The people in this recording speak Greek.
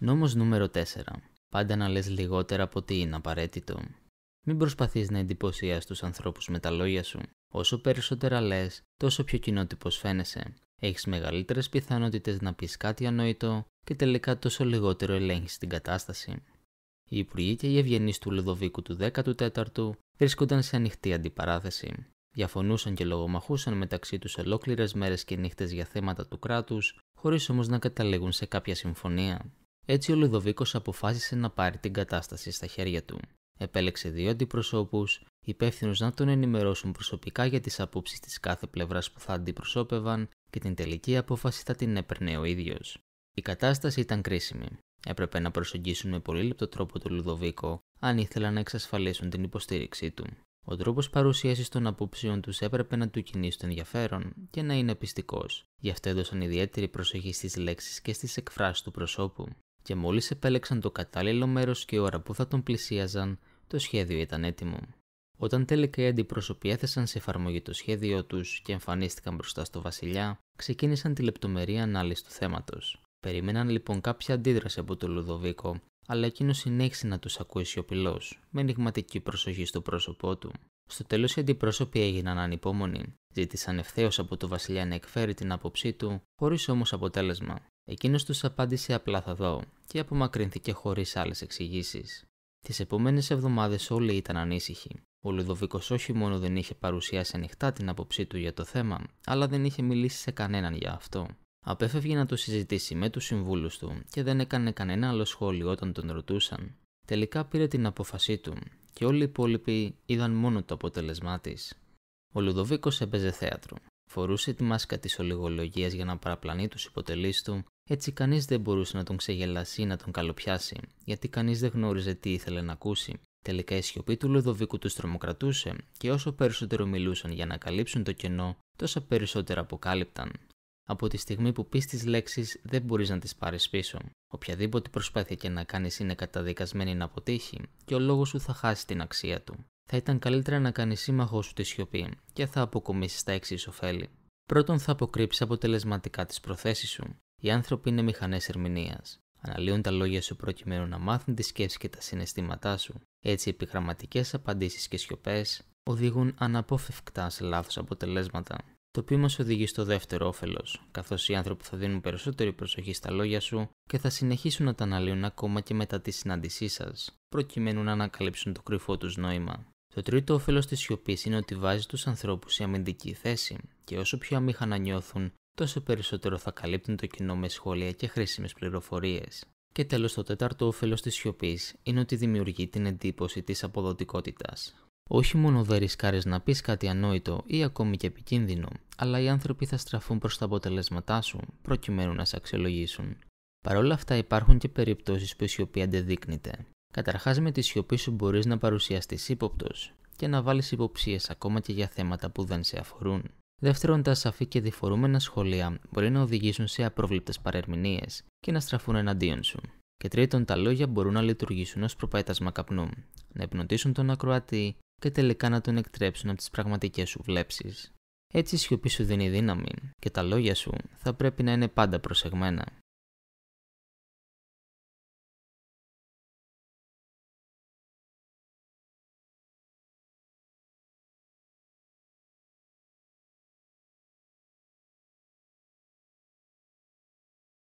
Νόμος νούμερο 4. Πάντα να λες λιγότερα από ό,τι είναι απαραίτητο. Μην προσπαθείς να εντυπωσιάσεις τους ανθρώπους με τα λόγια σου. Όσο περισσότερα λες, τόσο πιο κοινότυπος φαίνεσαι. Έχεις μεγαλύτερες πιθανότητες να πεις κάτι ανόητο και τελικά τόσο λιγότερο ελέγχεις την κατάσταση. Οι υπουργοί και οι ευγενείς του Λουδοβίκου του 14ου βρίσκονταν σε ανοιχτή αντιπαράθεση. Διαφωνούσαν και λογομαχούσαν μεταξύ τους ολόκληρες μέρες και νύχτες για θέματα του κράτους, χωρίς όμως να καταλήγουν σε κάποια συμφωνία. Έτσι ο Λουδοβίκος αποφάσισε να πάρει την κατάσταση στα χέρια του. Επέλεξε 2 αντιπροσώπους, υπεύθυνους να τον ενημερώσουν προσωπικά για τις απόψεις της κάθε πλευράς που θα αντιπροσώπευαν και την τελική απόφαση θα την έπαιρνε ο ίδιος. Η κατάσταση ήταν κρίσιμη. Έπρεπε να προσεγγίσουν με πολύ λεπτό τρόπο τον Λουδοβίκο, αν ήθελαν να εξασφαλίσουν την υποστήριξή του. Ο τρόπος παρουσίασης των απόψεων τους έπρεπε να του κινήσει το ενδιαφέρον και να είναι πιστικός. Γι' αυτό έδωσαν ιδιαίτερη προσοχή στις λέξεις και στις εκφράσεις του προσώπου. Και μόλις επέλεξαν το κατάλληλο μέρος και ώρα που θα τον πλησίαζαν, το σχέδιο ήταν έτοιμο. Όταν τελικά οι αντιπρόσωποι έθεσαν σε εφαρμογή το σχέδιό τους και εμφανίστηκαν μπροστά στο βασιλιά, ξεκίνησαν τη λεπτομερή ανάλυση του θέματος. Περίμεναν λοιπόν κάποια αντίδραση από τον Λουδοβίκο, αλλά εκείνος συνέχισε να τους ακούει σιωπηλός, με ενιγματική προσοχή στο πρόσωπό του. Στο τέλος οι αντιπρόσωποι έγιναν ανυπόμονοι. Ζήτησαν ευθέως από τον βασιλιά να εκφέρει την άποψή του, χωρίς όμως αποτέλεσμα. Εκείνος τους απάντησε απλά θα δω και απομακρύνθηκε χωρίς άλλες εξηγήσεις. Τις επόμενες εβδομάδες όλοι ήταν ανήσυχοι. Ο Λουδοβίκος όχι μόνο δεν είχε παρουσιάσει ανοιχτά την άποψή του για το θέμα, αλλά δεν είχε μιλήσει σε κανέναν για αυτό. Απέφευγε να το συζητήσει με τους συμβούλους του και δεν έκανε κανένα άλλο σχόλιο όταν τον ρωτούσαν. Τελικά πήρε την απόφασή του και όλοι οι υπόλοιποι είδαν μόνο το αποτέλεσμά της. Ο Λουδοβίκος έπαιζε θέατρο. Φορούσε τη μάσκα της ολιγολογίας για να παραπλανεί τους υποτελείς του, έτσι κανείς δεν μπορούσε να τον ξεγελάσει ή να τον καλοπιάσει, γιατί κανείς δεν γνώριζε τι ήθελε να ακούσει. Τελικά η σιωπή του Λουδοβίκου τους τρομοκρατούσε και όσο περισσότερο μιλούσαν για να καλύψουν το κενό, τόσα περισσότερα αποκάλυπταν. Από τη στιγμή που πεις τις λέξεις, δεν μπορείς να τις πάρεις πίσω. Οποιαδήποτε προσπάθεια και να κάνεις είναι καταδικασμένη να αποτύχει και ο λόγος σου θα χάσει την αξία του. Θα ήταν καλύτερα να κάνεις σύμμαχό σου τη σιωπή και θα αποκομίσεις τα εξής ωφέλη. Πρώτον, θα αποκρύψεις αποτελεσματικά τις προθέσεις σου. Οι άνθρωποι είναι μηχανές ερμηνείας. Αναλύουν τα λόγια σου προκειμένου να μάθουν τη σκέψη και τα συναισθήματά σου. Έτσι, οι επιγραμματικές απαντήσεις και σιωπές οδηγούν αναπόφευκτα σε λάθος αποτελέσματα. Το οποίο μας οδηγεί στο δεύτερο όφελος, καθώς οι άνθρωποι θα δίνουν περισσότερη προσοχή στα λόγια σου και θα συνεχίσουν να τα αναλύουν ακόμα και μετά τη συνάντησή σας, προκειμένου να ανακαλύψουν το κρυφό τους νόημα. Το τρίτο όφελος της σιωπής είναι ότι βάζει τους ανθρώπους σε αμυντική θέση και όσο πιο αμήχανα νιώθουν, τόσο περισσότερο θα καλύπτουν το κοινό με σχόλια και χρήσιμες πληροφορίες. Και τέλος, το τέταρτο όφελος της σιωπής είναι ότι δημιουργεί την εντύπωση της αποδοτικότητας. Όχι μόνο δεν ρισκάρεις να πεις κάτι ανόητο ή ακόμη και επικίνδυνο, αλλά οι άνθρωποι θα στραφούν προς τα αποτελέσματά σου, προκειμένου να σε αξιολογήσουν. Παρ' όλα αυτά, υπάρχουν και περιπτώσεις που η σιωπή αντεδείκνυται. Καταρχάς, με τη σιωπή σου μπορείς να παρουσιαστείς ύποπτος και να βάλεις υποψίες ακόμα και για θέματα που δεν σε αφορούν. Δεύτερον, τα ασαφή και διφορούμενα σχόλια μπορεί να οδηγήσουν σε απρόβλεπτες παρερμηνίες και να στραφούν εναντίον σου. Και τρίτον, τα λόγια μπορούν να λειτουργήσουν ως προπέτασμα καπνού, να υπνοτίσουν τον ακροατή και τελικά να τον εκτρέψουν από τις πραγματικές σου βλέψεις. Έτσι η σιωπή σου δίνει δύναμη και τα λόγια σου θα πρέπει να είναι πάντα προσεγμένα.